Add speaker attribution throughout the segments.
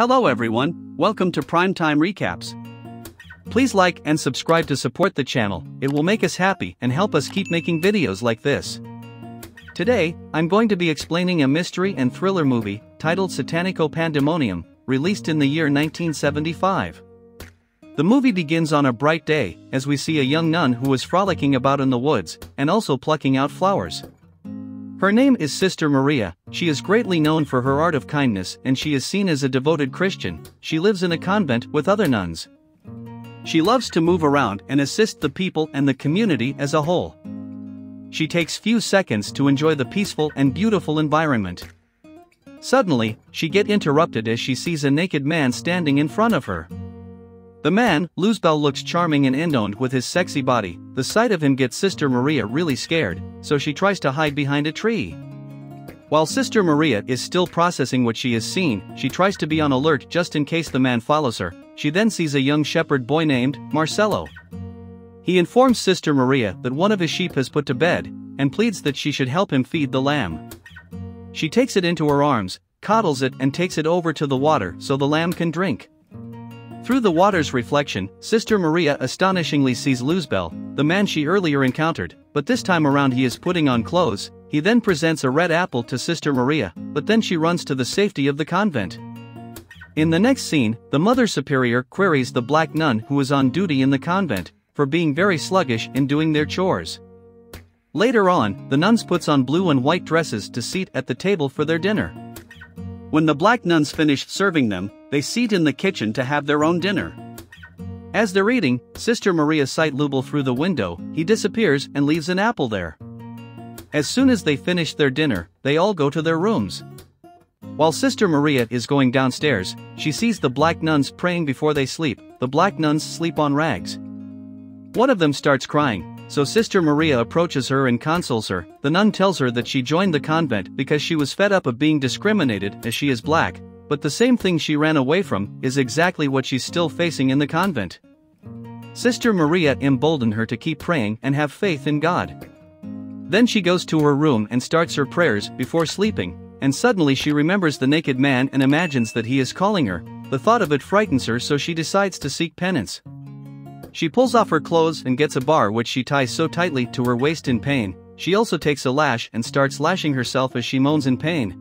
Speaker 1: Hello everyone, welcome to Primetime Recaps. Please like and subscribe to support the channel, it will make us happy and help us keep making videos like this. Today, I'm going to be explaining a mystery and thriller movie, titled Satanico Pandemonium, released in the year 1975. The movie begins on a bright day, as we see a young nun who is frolicking about in the woods, and also plucking out flowers. Her name is Sister Maria. She is greatly known for her art of kindness and she is seen as a devoted Christian. She lives in a convent with other nuns. She loves to move around and assist the people and the community as a whole. She takes few seconds to enjoy the peaceful and beautiful environment. Suddenly, she gets interrupted as she sees a naked man standing in front of her. The man, Luzbel, looks charming and endowed with his sexy body. The sight of him gets Sister Maria really scared, so she tries to hide behind a tree. While Sister Maria is still processing what she has seen, she tries to be on alert just in case the man follows her. She then sees a young shepherd boy named Marcelo. He informs Sister Maria that one of his sheep has put to bed, and pleads that she should help him feed the lamb. She takes it into her arms, coddles it and takes it over to the water so the lamb can drink. Through the water's reflection, Sister Maria astonishingly sees Luzbel, the man she earlier encountered, but this time around he is putting on clothes. He then presents a red apple to Sister Maria, but then she runs to the safety of the convent. In the next scene, the Mother Superior queries the black nun who is on duty in the convent, for being very sluggish in doing their chores. Later on, the nuns puts on blue and white dresses to seat at the table for their dinner. When the black nuns finish serving them, they seat in the kitchen to have their own dinner. As they're eating, Sister Maria sights Lubel through the window. He disappears and leaves an apple there. As soon as they finish their dinner, they all go to their rooms. While Sister Maria is going downstairs, she sees the black nuns praying before they sleep. The black nuns sleep on rags. One of them starts crying, so Sister Maria approaches her and consoles her. The nun tells her that she joined the convent because she was fed up of being discriminated as she is black, but the same thing she ran away from is exactly what she's still facing in the convent. Sister Maria emboldened her to keep praying and have faith in God. Then she goes to her room and starts her prayers before sleeping, and suddenly she remembers the naked man and imagines that he is calling her. The thought of it frightens her, so she decides to seek penance. She pulls off her clothes and gets a bar which she ties so tightly to her waist in pain. She also takes a lash and starts lashing herself as she moans in pain.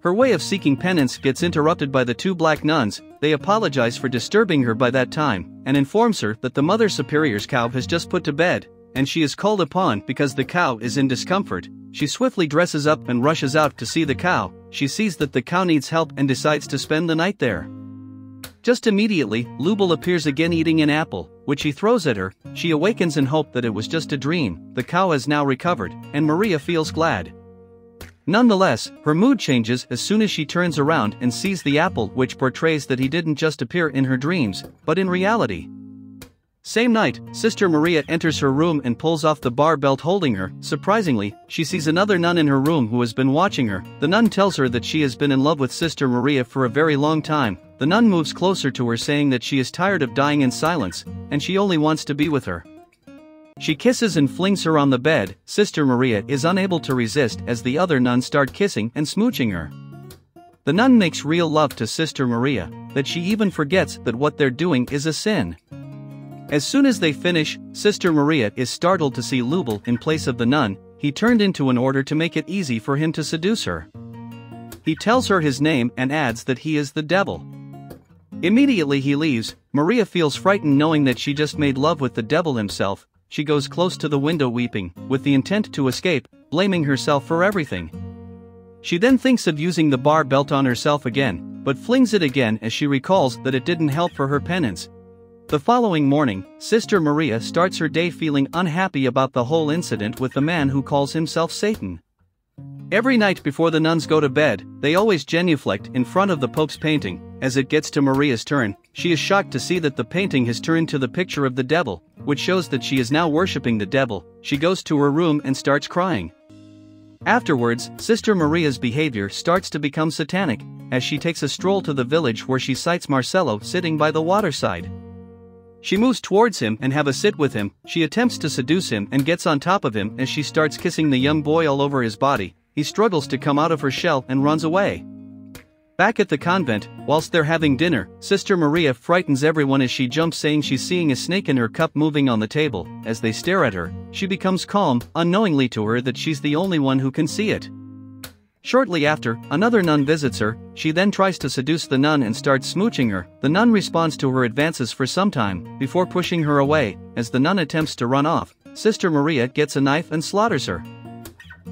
Speaker 1: Her way of seeking penance gets interrupted by the two black nuns. They apologize for disturbing her by that time, and informs her that the Mother Superior's cow has just put to bed, and she is called upon because the cow is in discomfort. She swiftly dresses up and rushes out to see the cow. She sees that the cow needs help and decides to spend the night there. Just immediately, Lubel appears again eating an apple, which he throws at her. She awakens in hope that it was just a dream. The cow has now recovered, and Maria feels glad. Nonetheless, her mood changes as soon as she turns around and sees the apple, which portrays that he didn't just appear in her dreams, but in reality. Same night, Sister Maria enters her room and pulls off the bar belt holding her. Surprisingly, she sees another nun in her room who has been watching her. The nun tells her that she has been in love with Sister Maria for a very long time. The nun moves closer to her, saying that she is tired of dying in silence, and she only wants to be with her. She kisses and flings her on the bed. Sister Maria is unable to resist as the other nuns start kissing and smooching her. The nun makes real love to Sister Maria, that she even forgets that what they're doing is a sin. As soon as they finish, Sister Maria is startled to see Lubel in place of the nun. He turned into in order to make it easy for him to seduce her. He tells her his name and adds that he is the devil. Immediately he leaves. Maria feels frightened knowing that she just made love with the devil himself. She goes close to the window weeping, with the intent to escape, blaming herself for everything. She then thinks of using the bar belt on herself again, but flings it again as she recalls that it didn't help for her penance. The following morning, Sister Maria starts her day feeling unhappy about the whole incident with the man who calls himself Satan. Every night before the nuns go to bed, they always genuflect in front of the Pope's painting. As it gets to Maria's turn, she is shocked to see that the painting has turned to the picture of the devil, which shows that she is now worshipping the devil. She goes to her room and starts crying. Afterwards, Sister Maria's behavior starts to become satanic, as she takes a stroll to the village where she sights Marcelo sitting by the waterside. She moves towards him and have a sit with him. She attempts to seduce him and gets on top of him as she starts kissing the young boy all over his body. He struggles to come out of her shell and runs away. Back at the convent, whilst they're having dinner, Sister Maria frightens everyone as she jumps, saying she's seeing a snake in her cup moving on the table. As they stare at her, she becomes calm, unknowingly to her that she's the only one who can see it. Shortly after, another nun visits her. She then tries to seduce the nun and starts smooching her. The nun responds to her advances for some time, before pushing her away. As the nun attempts to run off, Sister Maria gets a knife and slaughters her.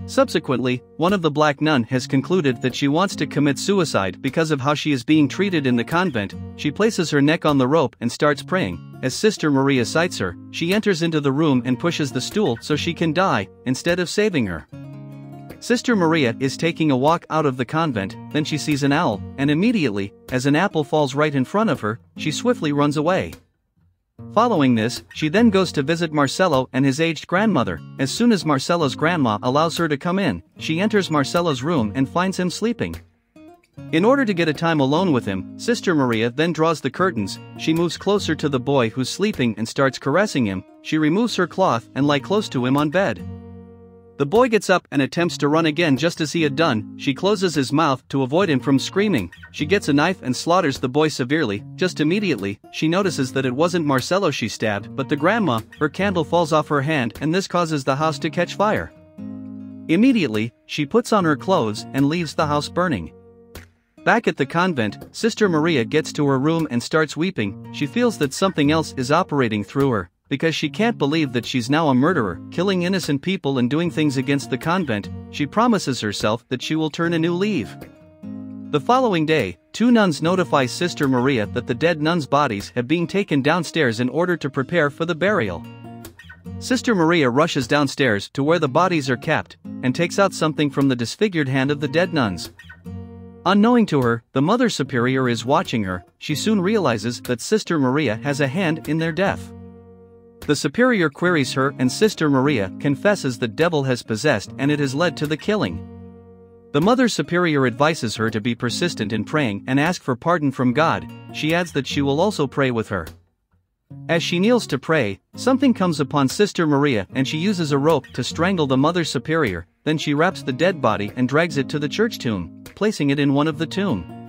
Speaker 1: Subsequently, one of the black nun has concluded that she wants to commit suicide because of how she is being treated in the convent. She places her neck on the rope and starts praying. As Sister Maria sights her, she enters into the room and pushes the stool so she can die, instead of saving her. Sister Maria is taking a walk out of the convent, then she sees an owl, and immediately, as an apple falls right in front of her, she swiftly runs away. Following this, she then goes to visit Marcello and his aged grandmother. As soon as Marcello's grandma allows her to come in, she enters Marcello's room and finds him sleeping. In order to get a time alone with him, Sister Maria then draws the curtains. She moves closer to the boy who's sleeping and starts caressing him. She removes her cloth and lies close to him on bed. The boy gets up and attempts to run again just as he had done. She closes his mouth to avoid him from screaming. She gets a knife and slaughters the boy severely. Just immediately, she notices that it wasn't Marcello she stabbed, but the grandma. Her candle falls off her hand and this causes the house to catch fire. Immediately, she puts on her clothes and leaves the house burning. Back at the convent, Sister Maria gets to her room and starts weeping. She feels that something else is operating through her, because she can't believe that she's now a murderer, killing innocent people and doing things against the convent. She promises herself that she will turn a new leaf. The following day, two nuns notify Sister Maria that the dead nuns' bodies have been taken downstairs in order to prepare for the burial. Sister Maria rushes downstairs to where the bodies are kept, and takes out something from the disfigured hand of the dead nuns. Unknowing to her, the Mother Superior is watching her. She soon realizes that Sister Maria has a hand in their death. The Superior queries her and Sister Maria confesses the devil has possessed and it has led to the killing. The Mother Superior advises her to be persistent in praying and ask for pardon from God. She adds that she will also pray with her. As she kneels to pray, something comes upon Sister Maria and she uses a rope to strangle the Mother Superior. Then she wraps the dead body and drags it to the church tomb, placing it in one of the tomb.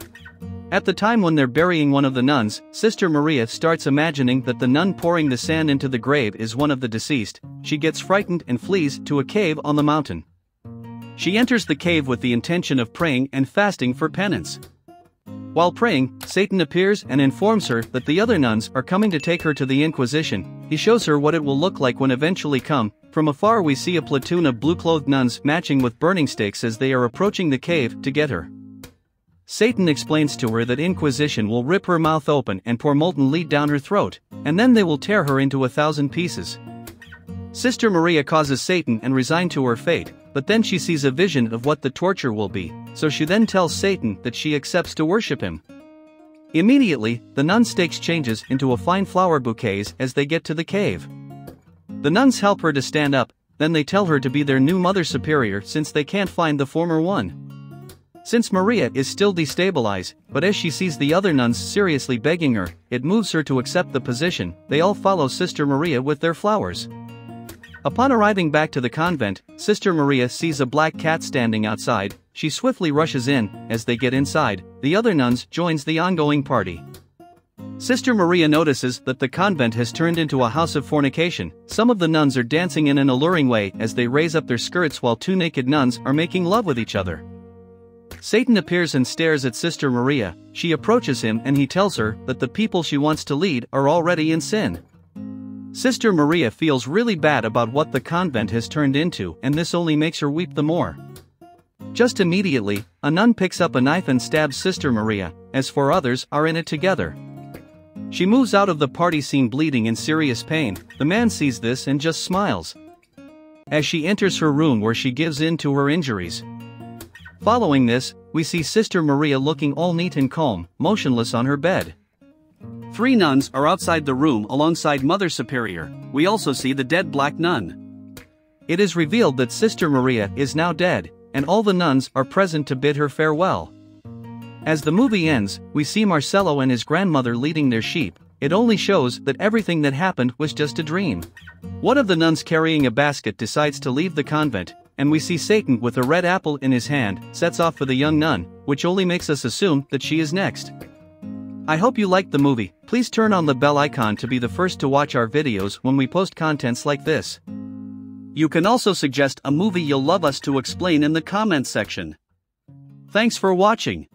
Speaker 1: At the time when they're burying one of the nuns, Sister Maria starts imagining that the nun pouring the sand into the grave is one of the deceased. She gets frightened and flees to a cave on the mountain. She enters the cave with the intention of praying and fasting for penance. While praying, Satan appears and informs her that the other nuns are coming to take her to the Inquisition. He shows her what it will look like when eventually come. From afar we see a platoon of blue-clothed nuns matching with burning stakes as they are approaching the cave to get her. Satan explains to her that Inquisition will rip her mouth open and pour molten lead down her throat, and then they will tear her into 1,000 pieces. Sister Maria causes Satan and resigns to her fate, but then she sees a vision of what the torture will be, so she then tells Satan that she accepts to worship him. Immediately, the nun stakes changes into a fine flower bouquets as they get to the cave. The nuns help her to stand up, then they tell her to be their new Mother Superior since they can't find the former one. Since Maria is still destabilized, but as she sees the other nuns seriously begging her, it moves her to accept the position. They all follow Sister Maria with their flowers. Upon arriving back to the convent, Sister Maria sees a black cat standing outside. She swiftly rushes in. As they get inside, the other nuns joins the ongoing party. Sister Maria notices that the convent has turned into a house of fornication. Some of the nuns are dancing in an alluring way as they raise up their skirts while two naked nuns are making love with each other. Satan appears and stares at Sister Maria. She approaches him and he tells her that the people she wants to lead are already in sin. Sister Maria feels really bad about what the convent has turned into, and this only makes her weep the more. Just immediately, a nun picks up a knife and stabs Sister Maria, as four others are in it together. She moves out of the party scene bleeding in serious pain. The man sees this and just smiles. As she enters her room where she gives in to her injuries. Following this, we see Sister Maria looking all neat and calm, motionless on her bed. Three nuns are outside the room alongside Mother Superior. We also see the dead black nun. It is revealed that Sister Maria is now dead, and all the nuns are present to bid her farewell. As the movie ends, we see Marcello and his grandmother leading their sheep. It only shows that everything that happened was just a dream. One of the nuns carrying a basket decides to leave the convent, and we see Satan with a red apple in his hand, sets off for the young nun. which only makes us assume that she is next. I hope you liked the movie. Please turn on the bell icon to be the first to watch our videos when we post contents like this. You can also suggest a movie you'll love us to explain in the comments section. Thanks for watching.